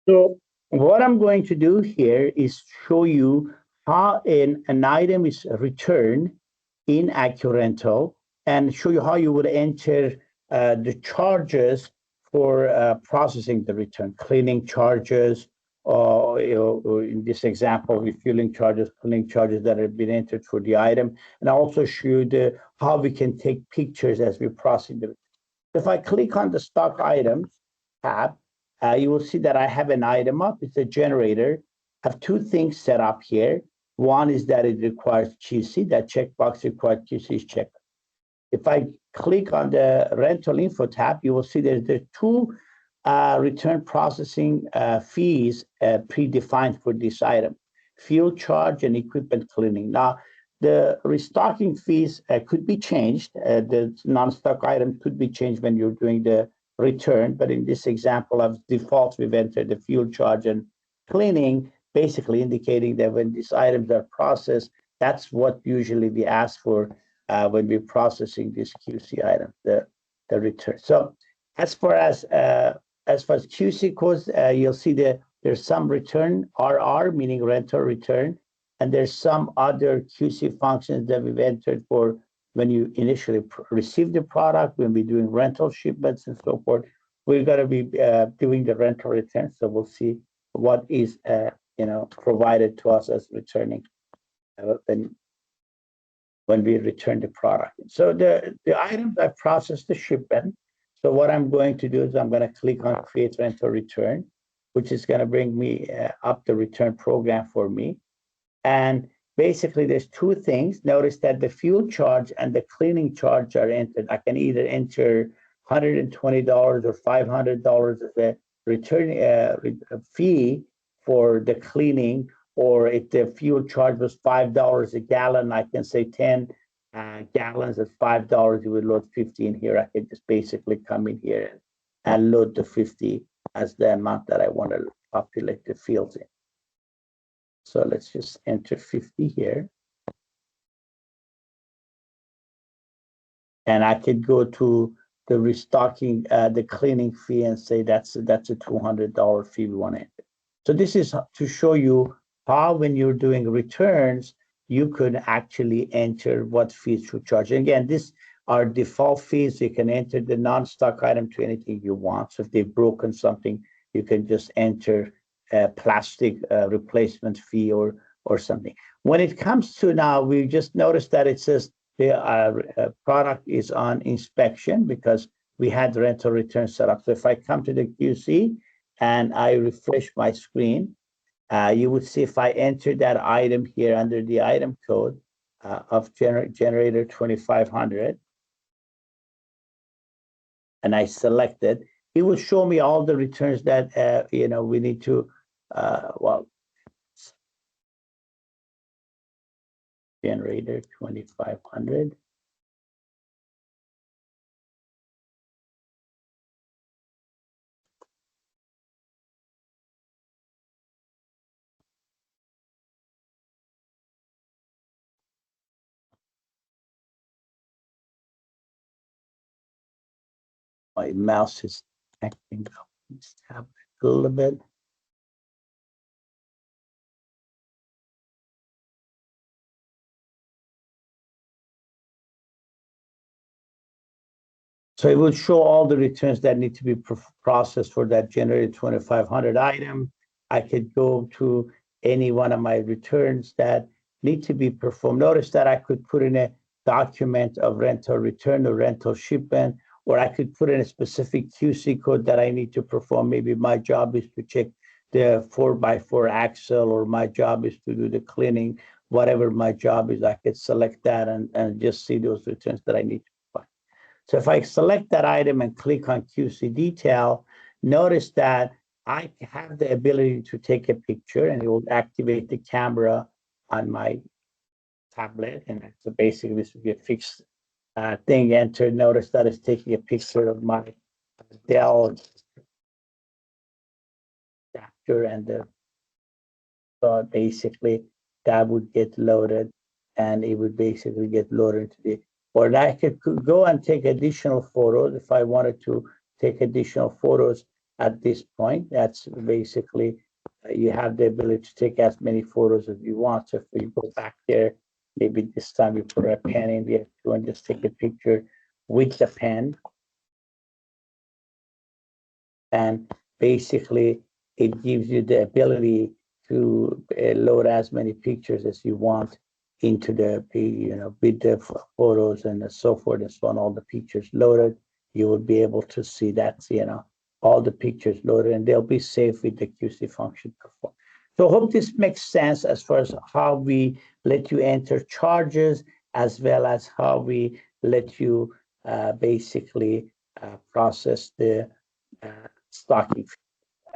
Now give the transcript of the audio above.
So what I'm going to do here is show you how an item is returned in AcuRental and show you how you would enter the charges for processing the return, cleaning charges, or, or in this example, refueling charges, cleaning charges that have been entered for the item, and also show you how we can take pictures as we process the. If I click on the stock items tab, you will see that I have an item up. It's a generator. I have two things set up here. One is that it requires QC. That checkbox requires QC is checked. If I click on the rental info tab, you will see there's the two return processing fees predefined for this item, fuel charge and equipment cleaning. Now, the restocking fees could be changed. The non-stock item could be changed when you're doing the return, but in this example of default, we've entered the fuel charge and cleaning, basically indicating that when these items are processed, that's what usually we ask for when we're processing this QC item, the return. So as far as QC goes, you'll see that there's some return RR, meaning rental return, and there's some other QC functions that we've entered for when you initially receive the product, when we're doing rental shipments and so forth. We're going to be doing the rental return, so we'll see what is provided to us as returning when we return the product. So the items I processed the shipment. So what I'm going to do is I'm going to click on Create Rental Return, which is going to bring me up the return program for me. And basically, there's two things. Notice that the fuel charge and the cleaning charge are entered. I can either enter $120 or $500 as a return fee for the cleaning, or if the fuel charge was $5 a gallon, I can say 10 gallons at $5, you would load 50 in here. I can just basically come in here and load the 50 as the amount that I want to populate the fields in. So let's just enter 50 here. And I could go to the restocking, the cleaning fee, and say that's a $200 fee we want to enter. So this is to show you how, when you're doing returns, you could actually enter what fees to charge. And again, these are default fees. You can enter the non-stock item to anything you want. So if they've broken something, you can just enter a plastic replacement fee or something. When it comes to now, we just noticed that it says the product is on inspection because we had rental return set up. So if I come to the QC and I refresh my screen, you would see if I enter that item here under the item code of generator 2500, and I select it, it will show me all the returns that we need to generator 2500. My mouse is acting up. Let's tap it a little bit. So it will show all the returns that need to be processed for that generated 2500 item. I could go to any one of my returns that need to be performed. Notice that I could put in a document of rental return or rental shipment, or I could put in a specific QC code that I need to perform. Maybe my job is to check the 4x4 axle, or my job is to do the cleaning. Whatever my job is, I could select that and just see those returns that I need to find. So if I select that item and click on QC detail, notice that I have the ability to take a picture, and it will activate the camera on my tablet. And so basically this would be a fixed thing entered. Notice that it's taking a picture of my Dell adapter, and so basically that would get loaded, and it would basically get loaded into the, or I could go and take additional photos if I wanted to take additional photos. at this point. That's basically you have the ability to take as many photos as you want. So if we go back there, maybe this time we put a pen in there and just take a picture with the pen, and basically it gives you the ability to load as many pictures as you want into the with the photos and so forth and so on. All the pictures loaded, you will be able to see that all the pictures loaded, and they'll be saved with the QC function performed. So I hope this makes sense as far as how we let you enter charges, as well as how we let you basically process the uh, stocking